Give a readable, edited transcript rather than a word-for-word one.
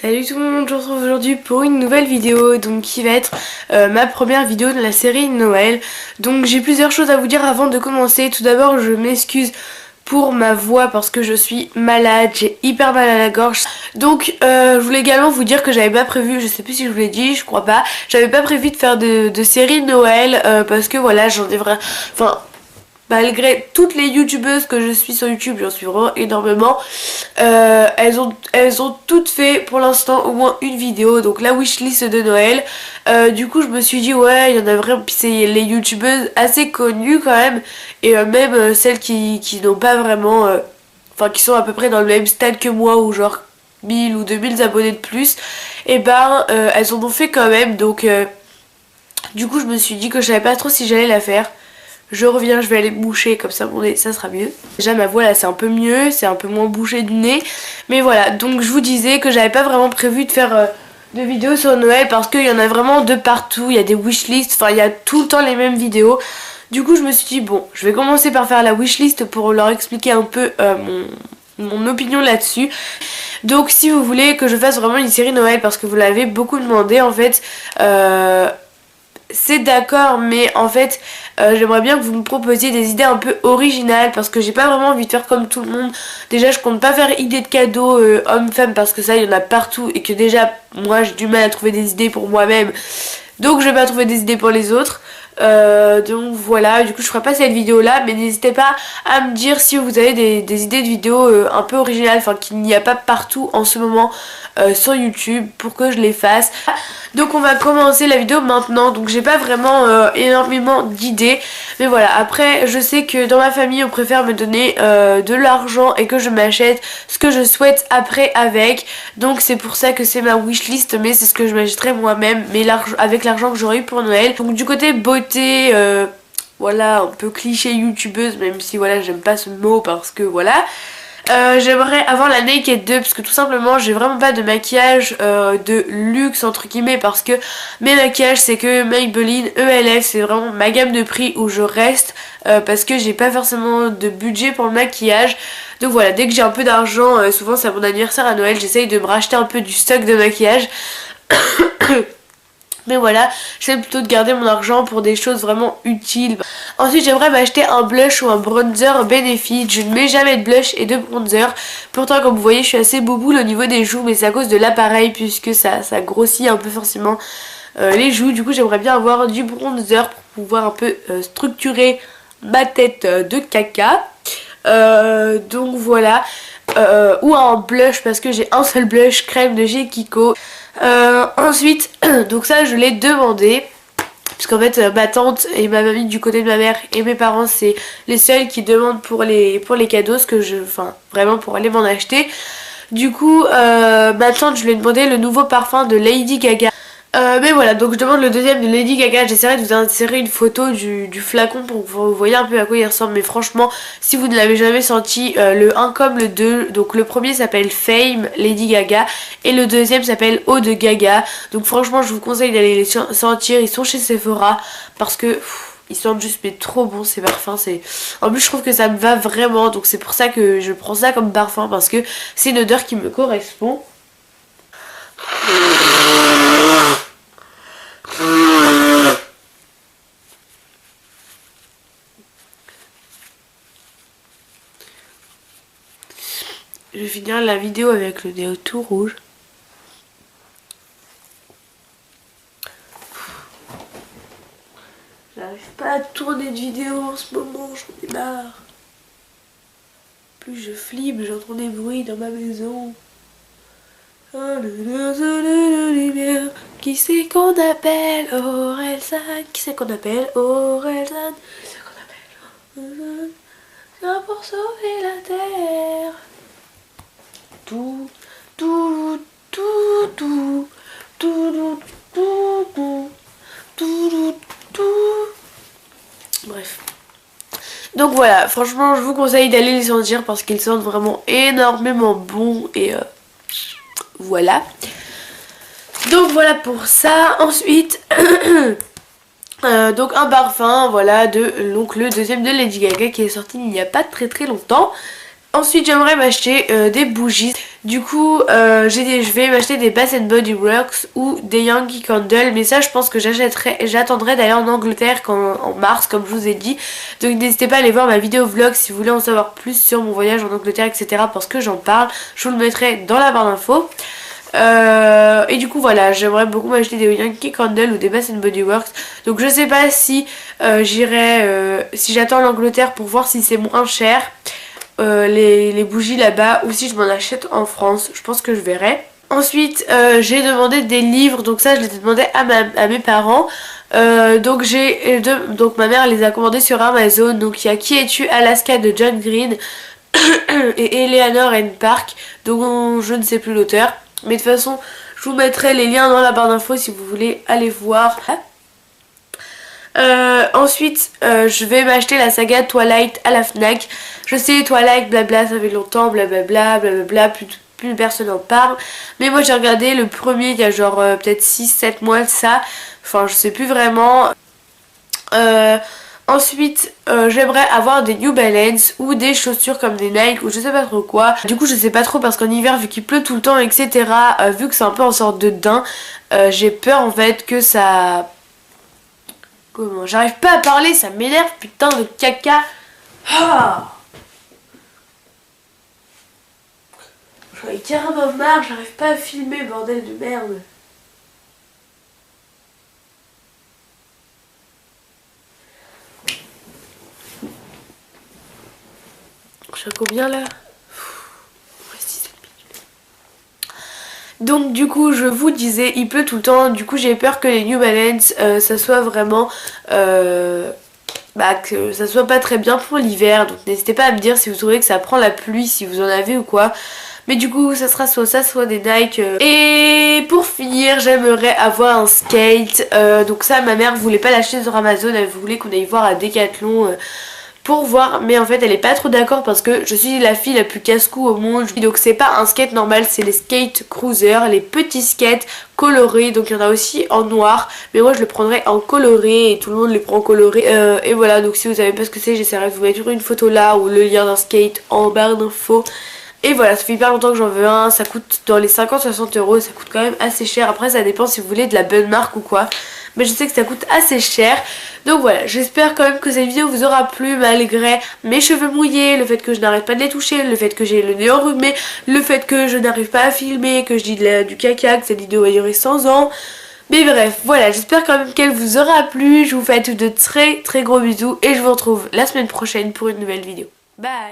Salut tout le monde, je vous retrouve aujourd'hui pour une nouvelle vidéo donc qui va être ma première vidéo de la série Noël. Donc j'ai plusieurs choses à vous dire avant de commencer. Tout d'abord je m'excuse pour ma voix parce que je suis malade, j'ai hyper mal à la gorge. Donc je voulais également vous dire que j'avais pas prévu, je sais plus si je vous l'ai dit, je crois pas, j'avais pas prévu de faire de série Noël parce que voilà j'en ai vraiment... Enfin... Malgré toutes les youtubeuses que je suis sur YouTube, j'en suis vraiment énormément, elles ont toutes fait pour l'instant au moins une vidéo, donc la wishlist de Noël. Du coup je me suis dit ouais, il y en a vraiment, puis c'est les youtubeuses assez connues quand même, et même celles qui n'ont pas vraiment, enfin qui sont à peu près dans le même stade que moi, ou genre 1000 ou 2000 abonnés de plus, et ben elles en ont fait quand même, donc du coup je me suis dit que je savais pas trop si j'allais la faire. Je reviens, je vais aller me boucher, comme ça mon nez, ça sera mieux. Déjà ma voix là c'est un peu mieux, c'est un peu moins bouché du nez. Mais voilà, donc je vous disais que j'avais pas vraiment prévu de faire de vidéos sur Noël parce qu'il y en a vraiment de partout. Il y a des wishlists, enfin il y a tout le temps les mêmes vidéos. Du coup je me suis dit bon, je vais commencer par faire la wishlist pour leur expliquer un peu mon opinion là-dessus. Donc si vous voulez que je fasse vraiment une série Noël, parce que vous l'avez beaucoup demandé en fait, c'est d'accord, mais en fait j'aimerais bien que vous me proposiez des idées un peu originales parce que j'ai pas vraiment envie de faire comme tout le monde. Déjà je compte pas faire idées de cadeaux hommes-femmes parce que ça il y en a partout et que déjà moi j'ai du mal à trouver des idées pour moi-même, donc je vais pas trouver des idées pour les autres. Donc voilà, du coup je ferai pas cette vidéo là, mais n'hésitez pas à me dire si vous avez des idées de vidéos un peu originales, enfin qu'il n'y a pas partout en ce moment sur YouTube, pour que je les fasse. Donc on va commencer la vidéo maintenant. Donc j'ai pas vraiment énormément d'idées, mais voilà, après je sais que dans ma famille on préfère me donner de l'argent et que je m'achète ce que je souhaite après avec. Donc c'est pour ça que c'est ma wishlist, mais c'est ce que je m'achèterai moi-même, mais avec l'argent que j'aurai eu pour Noël. Donc du côté beauté, voilà, un peu cliché youtubeuse, même si voilà j'aime pas ce mot parce que voilà. J'aimerais avoir la Naked 2 parce que tout simplement j'ai vraiment pas de maquillage de luxe entre guillemets, parce que mes maquillages c'est que Maybelline, ELF, c'est vraiment ma gamme de prix où je reste parce que j'ai pas forcément de budget pour le maquillage. Donc voilà, dès que j'ai un peu d'argent, souvent c'est à mon anniversaire à Noël, j'essaye de me racheter un peu du stock de maquillage. Mais voilà, j'essaie plutôt de garder mon argent pour des choses vraiment utiles. Ensuite j'aimerais m'acheter un blush ou un bronzer Benefit. Je ne mets jamais de blush et de bronzer. Pourtant comme vous voyez je suis assez bouboule au niveau des joues, mais c'est à cause de l'appareil puisque ça grossit un peu forcément les joues. Du coup j'aimerais bien avoir du bronzer pour pouvoir un peu structurer ma tête de caca. Donc voilà. Ou un blush parce que j'ai un seul blush crème de chez Kiko. Ensuite, donc ça je l'ai demandé puisqu'en fait ma tante et ma mamie du côté de ma mère et mes parents c'est les seuls qui demandent pour les cadeaux, ce que enfin vraiment pour aller m'en acheter. Du coup ma tante, je lui ai demandé le nouveau parfum de Lady Gaga. Mais voilà, donc je demande le deuxième de Lady Gaga. J'essaierai de vous insérer une photo du flacon pour que vous voyez un peu à quoi il ressemble. Mais franchement, si vous ne l'avez jamais senti, le 1 comme le 2. Donc le premier s'appelle Fame Lady Gaga et le deuxième s'appelle Eau de Gaga. Donc franchement je vous conseille d'aller les sentir. Ils sont chez Sephora parce que ils sentent juste mais trop bon ces parfums. En plus je trouve que ça me va vraiment. Donc c'est pour ça que je prends ça comme parfum, parce que c'est une odeur qui me correspond. Je vais finir la vidéo avec le nez tout rouge. J'arrive pas à tourner de vidéo en ce moment, j'en ai marre. Plus je flippe, j'entends des bruits dans ma maison. Qui c'est qu'on appelle Orelsan? Qui c'est qu'on appelle Orelsan? Qui c'est qu'on appelle Orelsan pour sauver la terre? Tout, tout, tout, tout, tout, tout, tout, tout, tout. Bref. Donc voilà, franchement je vous conseille d'aller les sentir parce qu'ils sentent vraiment énormément bon et voilà. Donc voilà pour ça. Ensuite donc un parfum, voilà, donc le deuxième de Lady Gaga qui est sorti il n'y a pas très longtemps. Ensuite j'aimerais m'acheter des bougies. Du coup, je vais m'acheter des Bath Body Works ou des Yankee Candle. Mais ça, je pense que j'attendrai d'aller en Angleterre en mars, comme je vous ai dit. Donc n'hésitez pas à aller voir ma vidéo vlog si vous voulez en savoir plus sur mon voyage en Angleterre, etc. Parce que j'en parle. Je vous le mettrai dans la barre d'infos. Et du coup voilà, j'aimerais beaucoup m'acheter des Yankee Candle ou des Bath Body Works. Donc je sais pas si si j'attends l'Angleterre pour voir si c'est moins cher. Les bougies là-bas ou si je m'en achète en France, je pense que je verrai. Ensuite j'ai demandé des livres, donc ça je les ai demandé à mes parents. Donc ma mère les a commandés sur Amazon. Donc il y a Qui es-tu Alaska de John Green et Eleanor and Park, donc je ne sais plus l'auteur. Mais de toute façon je vous mettrai les liens dans la barre d'infos si vous voulez aller voir. Ensuite je vais m'acheter la saga Twilight à la Fnac. Je sais, Twilight blabla, ça fait longtemps, blablabla, blablabla, plus personne n'en parle. Mais moi j'ai regardé le premier il y a genre peut-être 6-7 mois de ça. Enfin je sais plus vraiment. Ensuite j'aimerais avoir des New Balance ou des chaussures comme des Nike ou je sais pas trop quoi. Du coup je sais pas trop parce qu'en hiver vu qu'il pleut tout le temps etc, vu que c'est un peu en sorte de daim, j'ai peur en fait que ça... Comment? J'arrive pas à parler, ça m'énerve, putain de caca. Ah, j'en ai carrément marre, j'arrive pas à filmer, bordel de merde. Je suis à combien là? Donc du coup je vous disais, il pleut tout le temps, du coup j'ai peur que les New Balance ça soit vraiment que ça soit pas très bien pour l'hiver. Donc n'hésitez pas à me dire si vous trouvez que ça prend la pluie, si vous en avez ou quoi. Mais du coup ça sera soit ça, soit des Nike. Et pour finir j'aimerais avoir un skate. Donc ça ma mère voulait pas l'acheter sur Amazon, elle voulait qu'on aille voir à Decathlon pour voir, mais en fait elle est pas trop d'accord parce que je suis la fille la plus casse-cou au monde. Donc c'est pas un skate normal, c'est les skate cruiser, les petits skates colorés. Donc il y en a aussi en noir, mais moi je le prendrais en coloré et tout le monde les prend en coloré. Et voilà, donc si vous savez pas ce que c'est, j'essaierai de vous mettre une photo là ou le lien d'un skate en barre d'infos. Et voilà, ça fait hyper longtemps que j'en veux un, ça coûte dans les 50-60 euros, ça coûte quand même assez cher. Après ça dépend si vous voulez de la bonne marque ou quoi, mais je sais que ça coûte assez cher. Donc voilà, j'espère quand même que cette vidéo vous aura plu malgré mes cheveux mouillés, le fait que je n'arrête pas de les toucher, le fait que j'ai le nez enrhumé, le fait que je n'arrive pas à filmer, que je dis du caca, que cette vidéo va durer 100 ans. Mais bref, voilà, j'espère quand même qu'elle vous aura plu. Je vous fais de très très gros bisous et je vous retrouve la semaine prochaine pour une nouvelle vidéo. Bye!